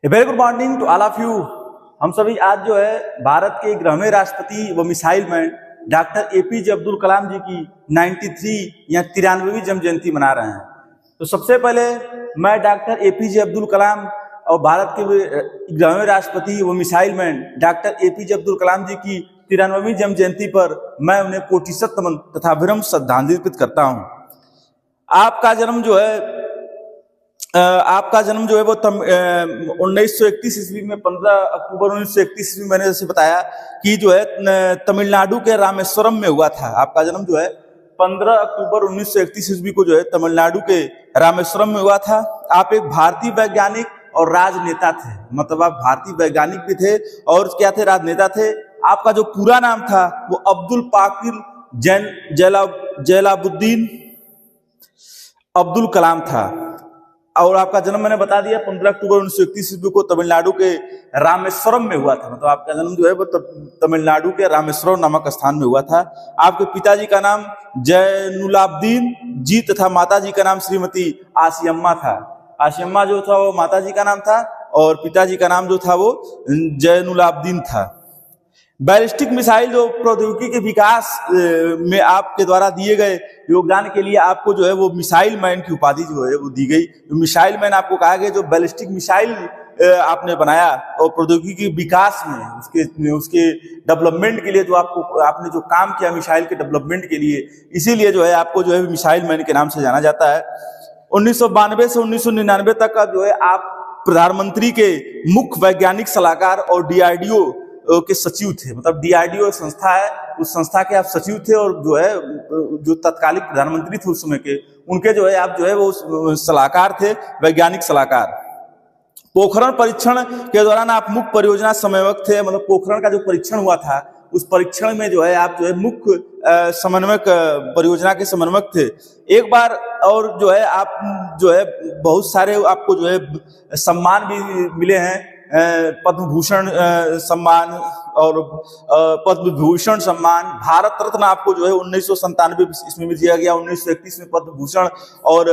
A very good morning to all of you. हम सभी आज जो है भारत के 11वें राष्ट्रपति व missile man doctor APJ Abdul Kalam ji की 93 या 93वीं जन्म जयंती मना रहे हैं। तो सबसे पहले मैं डॉक्टर एपीजे अब्दुल कलाम और भारत के 11वें राष्ट्रपति व missile man doctor APJ Abdul Kalam ji की 93वीं जन्म जयंती पर मैं उन्हें कोटिशत नमन तथा विनम्र श्रद्धांजलि अर्पित करता हूँ। आपका जन्म जो है वो 1931 ईस्वी में 15 अक्टूबर 1931 ईस्वी मैंने जैसे बताया कि जो है तमिलनाडु के रामेश्वरम में हुआ था। आपका जन्म जो है 15 अक्टूबर 1931 ईस्वी को जो है तमिलनाडु के रामेश्वरम में हुआ था। आप एक भारतीय वैज्ञानिक और राजनेता थे, मतलब आप भारतीय वैज्ञानिक भी थे और क्या थे, राजनेता थे। आपका जो पूरा नाम था वो अब्दुल पाकिर जैलाबुद्दीन अब्दुल कलाम था और आपका जन्म मैंने बता दिया 15 अक्टूबर 1931 ईस्वी को तमिलनाडु के रामेश्वरम में हुआ था। मतलब आपका जन्म जो है वो तमिलनाडु के रामेश्वरम नामक स्थान में हुआ था। आपके पिताजी का नाम जैनुलाब्दीन जी तथा माताजी का नाम श्रीमती आसियम्मा था। आसियम्मा जो था वो माताजी का नाम था और पिताजी का नाम जो था वो जैनुलाब्दीन था। बैलिस्टिक मिसाइल जो प्रौद्योगिकी के विकास में आपके द्वारा दिए गए योगदान के लिए आपको जो है वो मिसाइल मैन की उपाधि जो है वो दी गई। मिसाइल मैन आपको कहा गया जो बैलिस्टिक मिसाइल आपने बनाया और प्रौद्योगिकी के विकास में उसके डेवलपमेंट के लिए जो आपने जो काम किया मिसाइल के डेवलपमेंट के लिए, इसीलिए जो है आपको जो है मिसाइल मैन के नाम से जाना जाता है। 1992 से 1999 तक का जो है आप प्रधानमंत्री के मुख्य वैज्ञानिक सलाहकार और डीआरडीओ के सचिव थे। मतलब डीआरडीओ एक संस्था है, उस संस्था के आप सचिव थे और जो है जो तत्कालिक प्रधानमंत्री थे उस समय के, उनके जो है आप जो है वो सलाहकार थे, वैज्ञानिक सलाहकार। पोखरण परीक्षण के दौरान आप मुख्य परियोजना समन्वयक थे। मतलब पोखरण का जो परीक्षण हुआ था उस परीक्षण में जो है आप जो है मुख्य समन्वयक परियोजना के समन्वयक थे। एक बार और जो है आप जो है बहुत सारे आपको जो है सम्मान भी मिले हैं, पद्म भूषण सम्मान और पद्म भूषण सम्मान, भारत रत्न आपको जो है 1997 इसमें मिल दिया गया, 1931 में पद्म भूषण और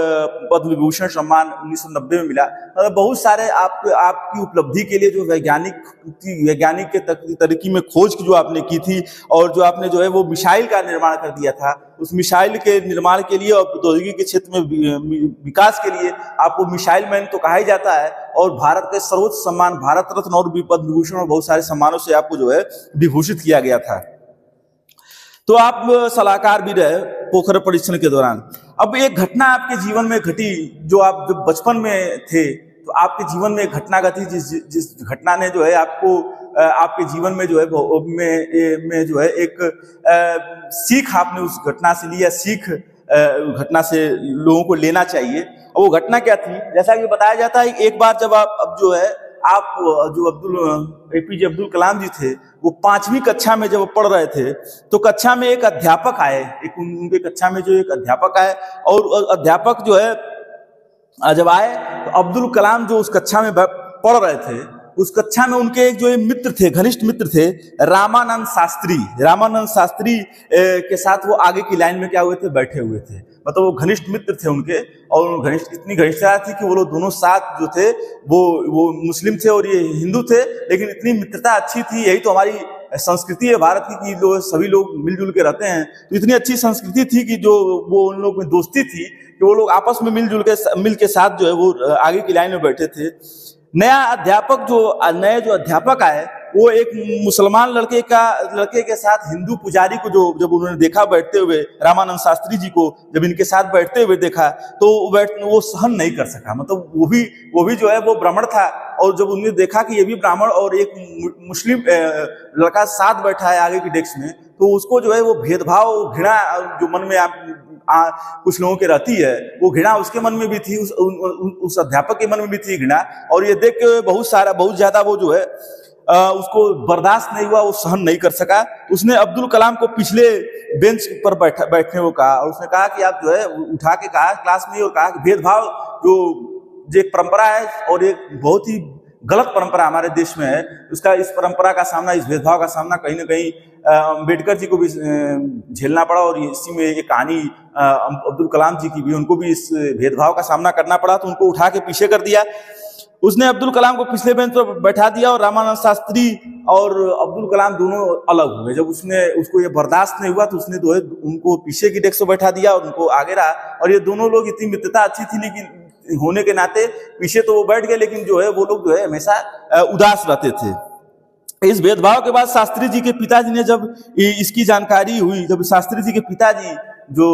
पद्म विभूषण सम्मान 1990 में मिला। मतलब बहुत सारे आपकी उपलब्धि के लिए जो वैज्ञानिक के तरीके में खोज की जो आपने की थी और जो आपने जो है वो मिसाइल का निर्माण कर दिया था, उस मिसाइल के निर्माण के लिए और प्रौद्योगिकी के क्षेत्र में विकास के लिए आपको मिसाइल मैन तो कहा ही जाता है और भारत के सर्वोच्च सम्मान भारत रत्न और पद्म भूषण और बहुत सारे सम्मानों से आपको जो है विभूषित किया गया था। तो आप सलाहकार भी रहे पोखरण परीक्षण के दौरान। अब एक घटना आपके जीवन में घटी जो आप जब बचपन में थे तो आपके जीवन में एक घटना घटी जिस घटना ने जो है आपको आपके जीवन में जो है में जो है एक सीख आपने उस घटना से लिया, सीख घटना से लोगों को लेना चाहिए। और वो घटना क्या थी, जैसा कि बताया जाता है एक बार जब आप जो है आप जो एपीजे अब्दुल कलाम जी थे वो 5वीं कक्षा में जब पढ़ रहे थे तो कक्षा में एक अध्यापक आए, उनके कक्षा में जो एक अध्यापक आए और अध्यापक जो है जब आए तो अब्दुल कलाम जो उस कक्षा में पढ़ रहे थे उस कक्षा में उनके एक जो मित्र थे, घनिष्ठ मित्र थे, रामानंद शास्त्री के साथ वो आगे की लाइन में क्या हुए थे, बैठे हुए थे। मतलब वो घनिष्ठ मित्र थे उनके और इतनी घनिष्ठता थी कि वो लोग दोनों साथ जो थे वो मुस्लिम थे और ये हिंदू थे, लेकिन इतनी मित्रता अच्छी थी। यही तो हमारी संस्कृति है भारत की कि लोग सभी लोग मिलजुल के रहते हैं। तो इतनी अच्छी संस्कृति थी कि जो वो उन लोग में दोस्ती थी कि वो लोग आपस में मिल के साथ जो है वो आगे की लाइन में बैठे थे। नए जो अध्यापक आए वो एक मुसलमान लड़के के साथ हिंदू पुजारी को जब उन्होंने देखा बैठते हुए, रामानंद शास्त्री जी को जब इनके साथ बैठते हुए देखा तो वो सहन नहीं कर सका। मतलब वो भी जो है वो ब्राह्मण था और जब उन्होंने देखा कि ये भी ब्राह्मण और एक मुस्लिम लड़का साथ बैठा है आगे की डेस्क में, तो उसको जो है वो भेदभाव, घृणा जो मन में कुछ लोगों के रहती है वो घृणा उसके मन में भी थी, उस अध्यापक के मन में भी थी घृणा। और ये देख के बहुत ज्यादा वो जो है उसको बर्दाश्त नहीं हुआ, वो सहन नहीं कर सका। उसने अब्दुल कलाम को पिछले बेंच पर बैठने को कहा और उसने कहा कि आप जो है उठा के कहा क्लास में और कहा कि भेदभाव जो एक परंपरा है और एक बहुत ही गलत परंपरा हमारे देश में है, इस परंपरा का सामना, इस भेदभाव का सामना कहीं ना कहीं अम्बेडकर जी को भी झेलना पड़ा और इसी में एक कहानी अब्दुल कलाम जी की भी, उनको भी इस भेदभाव का सामना करना पड़ा। तो उनको उठा के पीछे कर दिया उसने अब्दुल कलाम को पिछले बेंच पर बैठा दिया और रामानंद शास्त्री और अब्दुल कलाम दोनों अलग हुए। जब उसको ये बर्दाश्त नहीं हुआ तो उसने जो है उनको पीछे की डेस्क पर बैठा दिया और उनको आगे रहा। और ये दोनों लोग, इतनी मित्रता अच्छी थी लेकिन होने के नाते पीछे तो वो बैठ गए, लेकिन जो है वो लोग जो है हमेशा उदास रहते थे। इस भेदभाव के बाद शास्त्री जी के पिताजी ने जब इसकी जानकारी हुई, जब शास्त्री जी के पिताजी जो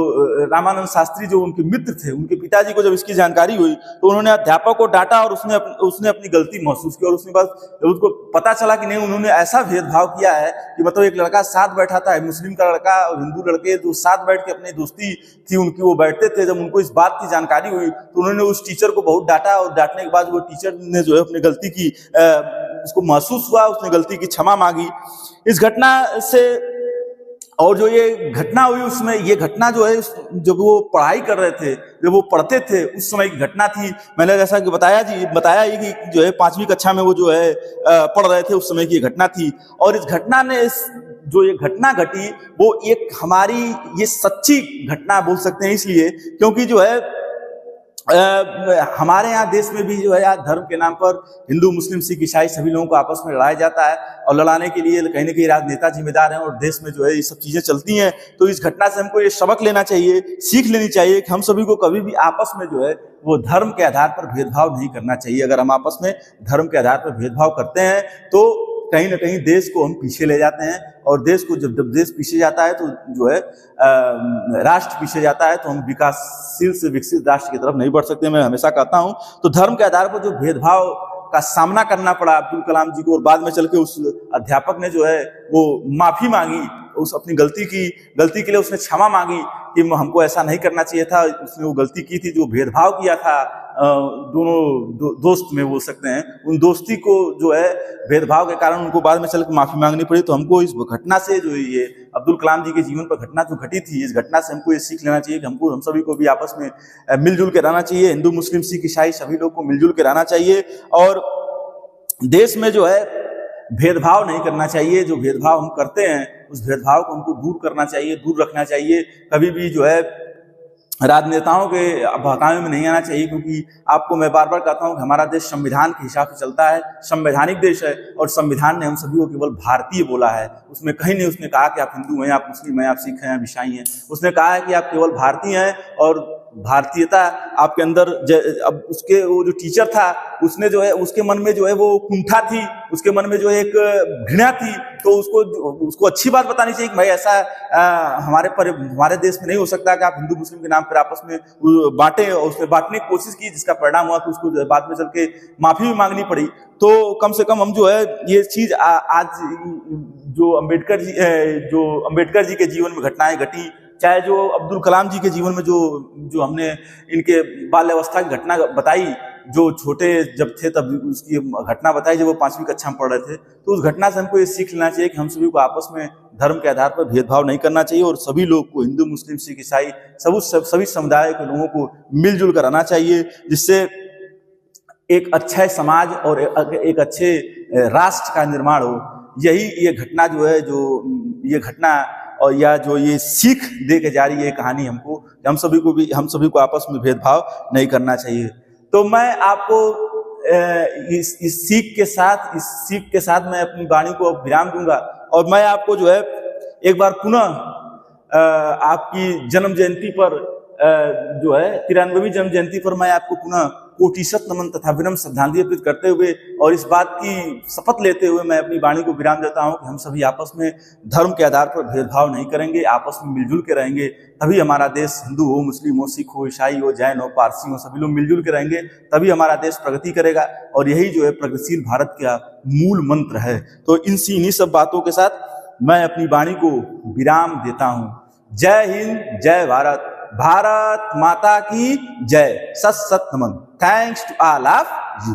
रामानंद शास्त्री जो उनके मित्र थे, उनके पिताजी को जब इसकी जानकारी हुई तो उन्होंने अध्यापक को डांटा और उसने अपनी गलती महसूस की। और उसके बाद उसको पता चला कि नहीं, उन्होंने ऐसा भेदभाव किया है कि मतलब एक लड़का साथ बैठा था, मुस्लिम का लड़का और हिंदू लड़के जो साथ बैठ के अपनी दोस्ती थी उनकी, वो बैठते थे। जब उनको इस बात की जानकारी हुई तो उन्होंने उस टीचर को बहुत डांटा और डांटने के बाद वो टीचर ने जो है अपनी गलती की, उसको महसूस हुआ, उसने गलती की क्षमा मांगी। इस घटना से, और जो ये घटना हुई उसमें, ये घटना जो है जब वो पढ़ाई कर रहे थे, जब वो पढ़ते थे उस समय की घटना थी। मैंने जैसा कि बताया ही कि जो है 5वीं कक्षा में वो जो है पढ़ रहे थे, उस समय की घटना थी। और इस घटना ने जो ये घटना घटी वो एक हमारी ये सच्ची घटना बोल सकते हैं, इसलिए क्योंकि जो है हमारे यहाँ देश में भी जो है आज धर्म के नाम पर हिंदू मुस्लिम सिख ईसाई सभी लोगों को आपस में लड़ाया जाता है। और लड़ाने के लिए कहीं ना कहीं राजनेता जिम्मेदार हैं और देश में जो है ये सब चीजें चलती हैं। तो इस घटना से हमको ये सबक लेना चाहिए, सीख लेनी चाहिए कि हम सभी को कभी भी आपस में जो है वो धर्म के आधार पर भेदभाव नहीं करना चाहिए। अगर हम आपस में धर्म के आधार पर भेदभाव करते हैं तो कहीं ना कहीं देश को हम पीछे ले जाते हैं। और देश को जब देश पीछे जाता है तो जो है राष्ट्र पीछे जाता है, तो हम विकासशील से विकसित राष्ट्र की तरफ नहीं बढ़ सकते। मैं हमेशा कहता हूं तो धर्म के आधार पर जो भेदभाव का सामना करना पड़ा अब्दुल कलाम जी को, और बाद में चल के उस अध्यापक ने जो है वो माफी मांगी, उस अपनी गलती के लिए उसने क्षमा मांगी कि हमको ऐसा नहीं करना चाहिए था, उसने वो गलती की थी, जो भेदभाव किया था दोनों दोस्त में बोल सकते हैं, उन दोस्ती को जो है भेदभाव के कारण उनको बाद में चल के माफी मांगनी पड़ी। तो हमको इस घटना से, जो ये अब्दुल कलाम जी के जीवन पर घटना जो घटी थी, इस घटना से हमको ये सीख लेना चाहिए कि हम सभी को भी आपस में मिलजुल के रहना चाहिए। हिंदू मुस्लिम सिख ईसाई सभी लोग को मिलजुल के रहना चाहिए और देश में जो है भेदभाव नहीं करना चाहिए। जो भेदभाव हम करते हैं उस भेदभाव को हमको दूर करना चाहिए, दूर रखना चाहिए। कभी भी जो है राजनेताओं के बहकावे में नहीं आना चाहिए, क्योंकि आपको मैं बार बार कहता हूं कि हमारा देश संविधान के हिसाब से चलता है, संवैधानिक देश है। और संविधान ने हम सभी को केवल भारतीय बोला है, उसमें कहीं नहीं उसने कहा कि आप हिंदू हैं, आप मुस्लिम हैं, आप सिख हैं, आप ईसाई हैं। उसने कहा है कि आप केवल भारतीय हैं और भारतीयता आपके अंदर। अब उसके वो जो टीचर था उसने जो है उसके मन में जो है वो कुंठा थी, उसके मन में जो है एक घृणा थी, तो उसको अच्छी बात बतानी चाहिए कि भाई ऐसा हमारे देश में नहीं हो सकता कि आप हिंदू मुस्लिम के नाम पर आपस में बांटे। और उसने बांटने की कोशिश की, जिसका परिणाम हुआ कि उसको बाद में चल के माफी भी मांगनी पड़ी। तो कम से कम हम जो है ये चीज आज जो अम्बेडकर जी के जीवन में घटनाएं घटी, चाहे जो अब्दुल कलाम जी के जीवन में जो हमने इनके बाल्यावस्था की घटना बताई, जो छोटे जब थे तब उसकी घटना बताई जब वो 5वीं कक्षा में पढ़ रहे थे, तो उस घटना से हमको ये सीख लेना चाहिए कि हम सभी को आपस में धर्म के आधार पर भेदभाव नहीं करना चाहिए और सभी लोग को, हिंदू मुस्लिम सिख ईसाई सभी समुदाय के लोगों को मिलजुल कर रहना चाहिए, जिससे एक अच्छा समाज और एक अच्छे राष्ट्र का निर्माण हो। यही ये घटना जो है, जो ये घटना और या जो ये सीख दे के जा रही है कहानी हमको, हम सभी को आपस में भेदभाव नहीं करना चाहिए। तो मैं आपको इस सीख के साथ मैं अपनी वाणी को विराम दूंगा और मैं आपको जो है एक बार पुनः आपकी जन्म जयंती पर जो है 93वीं जन्म जयंती पर मैं आपको पुनः कोटिशत नमन तथा विनम्र श्रद्धांजलि अर्पित करते हुए और इस बात की शपथ लेते हुए मैं अपनी वाणी को विराम देता हूं कि हम सभी आपस में धर्म के आधार पर भेदभाव नहीं करेंगे, आपस में मिलजुल के रहेंगे। तभी हमारा देश, हिंदू हो, मुस्लिम हो, सिख हो, ईसाई हो, जैन हो, पारसी हो, सभी लोग मिलजुल के रहेंगे, तभी हमारा देश प्रगति करेगा। और यही जो है प्रगतिशील भारत का मूल मंत्र है। तो इन्हीं सब बातों के साथ मैं अपनी वाणी को विराम देता हूं। जय हिंद, जय भारत, भारत माता की जय, सत सत नमन। Thanks to all of you.